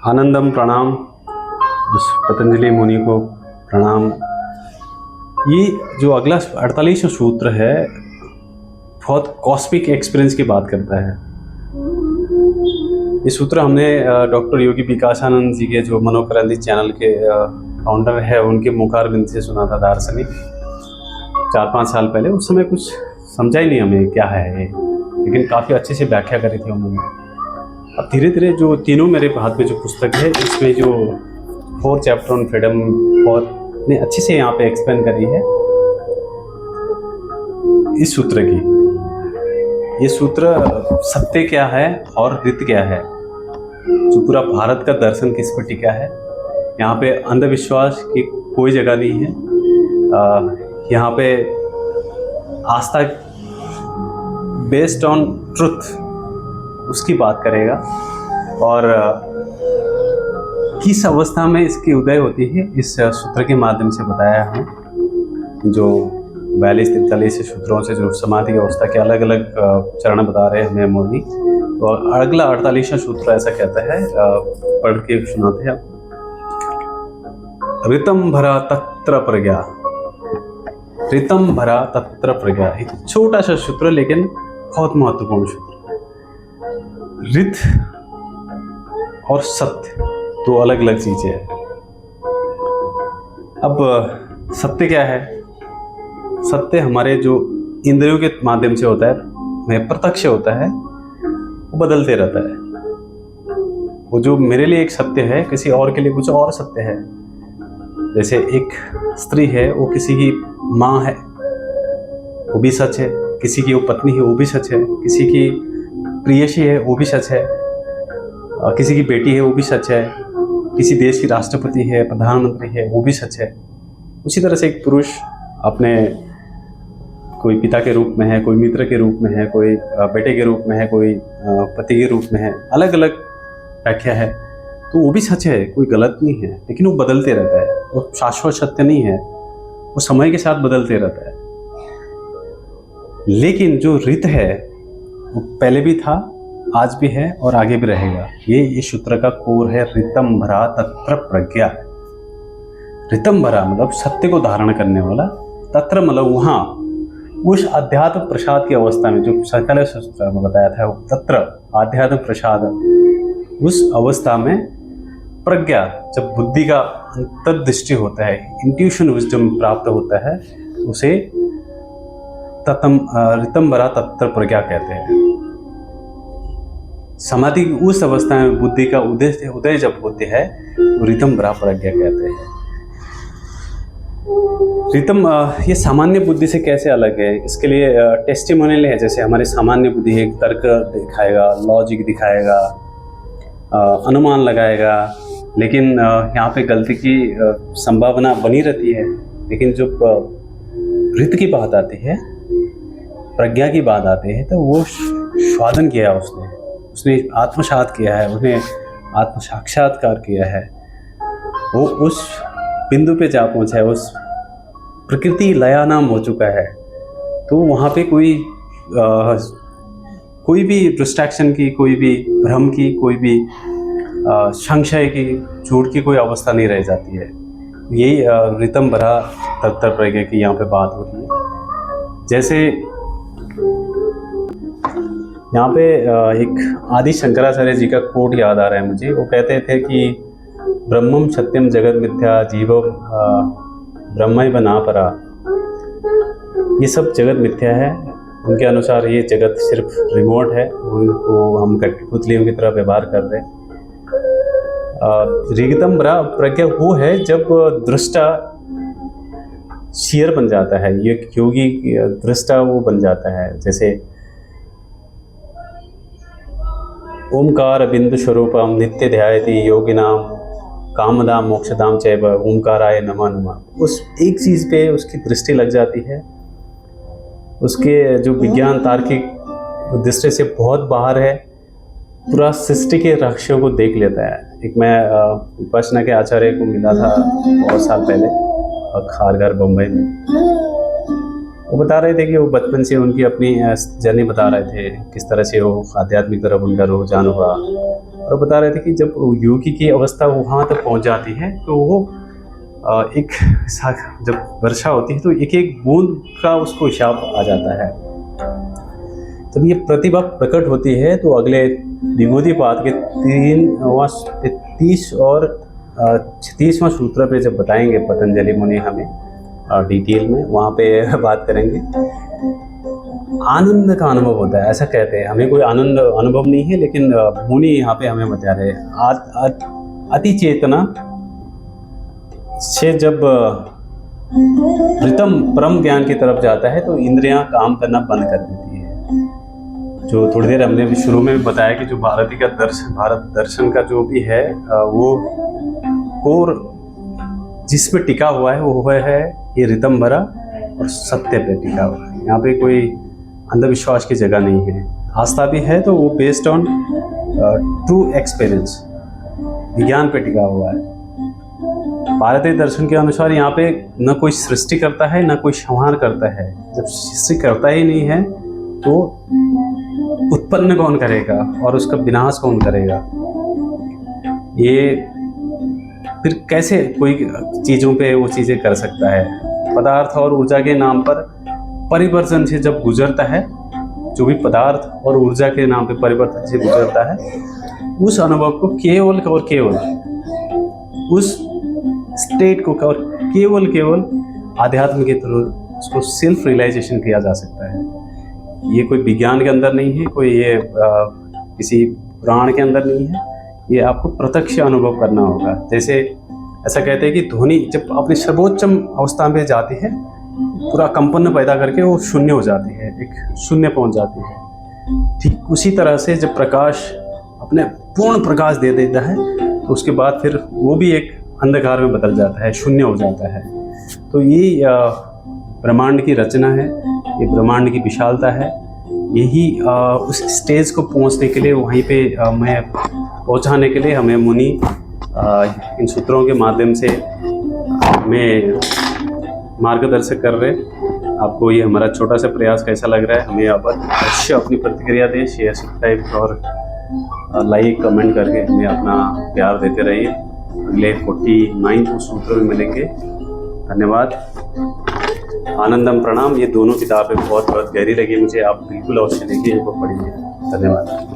आनंदम प्रणाम। उस पतंजलि मुनि को प्रणाम। ये जो अगला 48वां सूत्र है बहुत कॉस्मिक एक्सपीरियंस की बात करता है। ये सूत्र हमने डॉक्टर योगी विकासानंद जी के जो मनोक्रांति चैनल के फाउंडर है उनके मुखारबिंद से सुना था दार्शनिक 4-5 साल पहले। उस समय कुछ समझा ही नहीं हमें क्या है ये, लेकिन काफ़ी अच्छे से व्याख्या करी थी उन्होंने। अब धीरे धीरे जो तीनों मेरे हाथ में जो पुस्तक है इसमें जो 4 चैप्टर ऑन फ्रीडम बहुत ने अच्छे से यहाँ पे एक्सप्लेन करी है इस सूत्र की। ये सूत्र सत्य क्या है और रित क्या है, जो पूरा भारत का दर्शन किस पर टिका है। यहाँ पे अंधविश्वास की कोई जगह नहीं है। यहाँ पे आस्था बेस्ड ऑन ट्रुथ उसकी बात करेगा और किस अवस्था में इसकी उदय होती है इस सूत्र के माध्यम से बताया है। जो 42-43 सूत्रों से जो समाधि अवस्था के अलग अलग चरण बता रहे हैं हमें मोनी। और अगला 48वां सूत्र ऐसा कहता है, पढ़ के सुनाते हैं। ऋतम भरा तत्र प्रज्ञा, ऋतम भरा तत्र प्रज्ञा। एक छोटा सा सूत्र लेकिन बहुत महत्वपूर्ण सूत्र। रित और सत्य दो अलग अलग चीजें हैं। अब सत्य क्या है? सत्य हमारे जो इंद्रियों के माध्यम से होता है, में प्रत्यक्ष होता है, वो बदलते रहता है। वो जो मेरे लिए एक सत्य है किसी और के लिए कुछ और सत्य है। जैसे एक स्त्री है वो किसी की माँ है वो भी सच है, किसी की वो पत्नी है वो भी सच है, किसी की प्रियसी है वो भी सच है, किसी की बेटी है वो भी सच है, किसी देश की राष्ट्रपति है, प्रधानमंत्री है, वो भी सच है। उसी तरह से एक पुरुष अपने कोई पिता के रूप में है, कोई मित्र के रूप में है, कोई बेटे के रूप में है, कोई पति के रूप में है, अलग अलग व्याख्या है, तो वो भी सच है, कोई गलत नहीं है। लेकिन वो बदलते रहता है, वो शाश्वत सत्य नहीं है, वो समय के साथ बदलते रहता है। लेकिन जो रित है वो पहले भी था, आज भी है और आगे भी रहेगा। ये सूत्र का कोर है। ऋतम भरा तत्र प्रज्ञा। ऋतम भरा मतलब सत्य को धारण करने वाला, तत्र मतलब वहाँ उस अध्यात्म प्रसाद की अवस्था में, जो 47 सूत्र में बताया था, तत्र आध्यात्म प्रसाद, उस अवस्था में प्रज्ञा, जब बुद्धि का अंतर्दृष्टि होता है, इंट्यूशन विजडम प्राप्त होता है, उसे ऋतम भरा तत्र प्रज्ञा कहते हैं। समाधि की उस अवस्था में बुद्धि का उदय जब होते हैं तो ऋतम भरा प्रज्ञा कहते हैं। ऋतम ये सामान्य बुद्धि से कैसे अलग है, इसके लिए टेस्टिमोनियल है। जैसे हमारे सामान्य बुद्धि एक तर्क दिखाएगा, लॉजिक दिखाएगा, अनुमान लगाएगा, लेकिन यहाँ पे गलती की संभावना बनी रहती है। लेकिन जब ऋत की बात आती है, प्रज्ञा की बात आती है, तो वो स्वादन किया उसने आत्मसात किया है, उसने आत्म साक्षात्कार किया है। वो उस बिंदु पे जा पहुंचा है, उस प्रकृति लयानाम हो चुका है। तो वहाँ पे कोई भी डिस्ट्रैक्शन की, कोई भी भ्रम की, कोई भी संशय की, झूठ की कोई अवस्था नहीं रह जाती है। यही ऋतम भरा तत्र प्रज्ञा की यहाँ पे बात होती है। जैसे यहाँ पे एक आदि शंकराचार्य जी का कोट याद आ रहा है मुझे। वो कहते थे कि ब्रह्मम सत्यम जगत मिथ्या जीवो ब्रह्मैव नापरा। ये सब जगत मिथ्या है। उनके अनुसार ये जगत सिर्फ रिमोट है, उनको हम कठपुतलियों की तरह व्यवहार कर रहे हैं। ऋतम भरा प्रज्ञा वो है जब दृष्टा शेयर बन जाता है, ये योगी दृष्टा वो बन जाता है। जैसे ओमकार बिंदु स्वरूपम नित्य ध्यायति योगिनाम कामदाम मोक्षदाम चैव ओमकाराय नमः नमः। उस एक चीज़ पे उसकी दृष्टि लग जाती है, उसके जो विज्ञान तार्किक दृष्टि से बहुत बाहर है, पूरा सृष्टि के रहस्यों को देख लेता है। एक मैं विपश्यना के आचार्य को मिला था बहुत साल पहले खारघर बम्बई में। वो बता रहे थे कि वो बचपन से उनकी अपनी जर्नी बता रहे थे, किस तरह से वो आध्यात्मिक तरफ उनका रुझान हुआ। और बता रहे थे कि जब योगी की अवस्था वहाँ तक पहुँच जाती है तो वो जब वर्षा होती है तो एक एक बूंद का उसको शाप आ जाता है। जब ये प्रतिभा प्रकट होती है तो अगले विभूतिपाद के 30 और 36वां सूत्र पे जब बताएंगे पतंजलि मुनि हमें डिटेल में, वहाँ पे बात करेंगे। आनंद का अनुभव होता है, ऐसा कहते हैं। हमें कोई आनंद अनुभव नहीं है, लेकिन मुनि यहाँ पे हमें बता रहे हैं अति चेतना से जब रितम परम ज्ञान की तरफ जाता है तो इंद्रियां काम करना बंद कर देती है। जो थोड़ी देर हमने भी शुरू में बताया कि जो भारत दर्शन का जो भी है वो कोर जिसमें टिका हुआ है वो है ये रितम भरा और सत्य पे टिका हुआ है। यहाँ पे कोई अंधविश्वास की जगह नहीं है। आस्था भी है तो वो बेस्ड ऑन ट्रू एक्सपीरियंस, विज्ञान पे टिका हुआ है। भारतीय दर्शन के अनुसार यहाँ पे न कोई सृष्टि करता है न कोई संहार करता है। जब सृष्टि करता ही नहीं है तो उत्पन्न कौन करेगा और उसका विनाश कौन करेगा? ये फिर कैसे कोई चीज़ों पे वो चीज़ें कर सकता है? पदार्थ और ऊर्जा के नाम पर परिवर्तन से जब गुजरता है, जो भी पदार्थ और ऊर्जा के नाम पे परिवर्तन से गुजरता है, उस अनुभव को केवल और केवल उस स्टेट को और केवल आध्यात्म के थ्रू उसको सेल्फ रियलाइजेशन किया जा सकता है। ये कोई विज्ञान के अंदर नहीं है, कोई ये किसी पुराण के अंदर नहीं है। ये आपको प्रत्यक्ष अनुभव करना होगा। जैसे ऐसा कहते हैं कि ध्वनि जब अपनी सर्वोच्चम अवस्था में जाती है, पूरा कंपन पैदा करके वो शून्य हो जाती है, एक शून्य पहुंच जाती है। ठीक उसी तरह से जब प्रकाश अपने पूर्ण प्रकाश दे देता है तो उसके बाद फिर वो भी एक अंधकार में बदल जाता है, शून्य हो जाता है। तो ये ब्रह्मांड की रचना है, ये ब्रह्मांड की विशालता है। यही उस स्टेज को पहुंचने के लिए, वहीं पे मैं पहुंचाने के लिए हमें मुनि इन सूत्रों के माध्यम से हमें मार्गदर्शक कर रहे। आपको ये हमारा छोटा सा प्रयास कैसा लग रहा है? हमें यहाँ पर अवश्य अपनी प्रतिक्रिया दें, शेयर सब्सक्राइब और लाइक कमेंट करके हमें अपना प्यार देते रहिए। अगले 49 सूत्र में मिलेंगे। धन्यवाद। आनंदम प्रणाम। ये दोनों किताबें बहुत गहरी लगी मुझे। आप बिल्कुल अवश्य देखिए, इनको पढ़िए। धन्यवाद।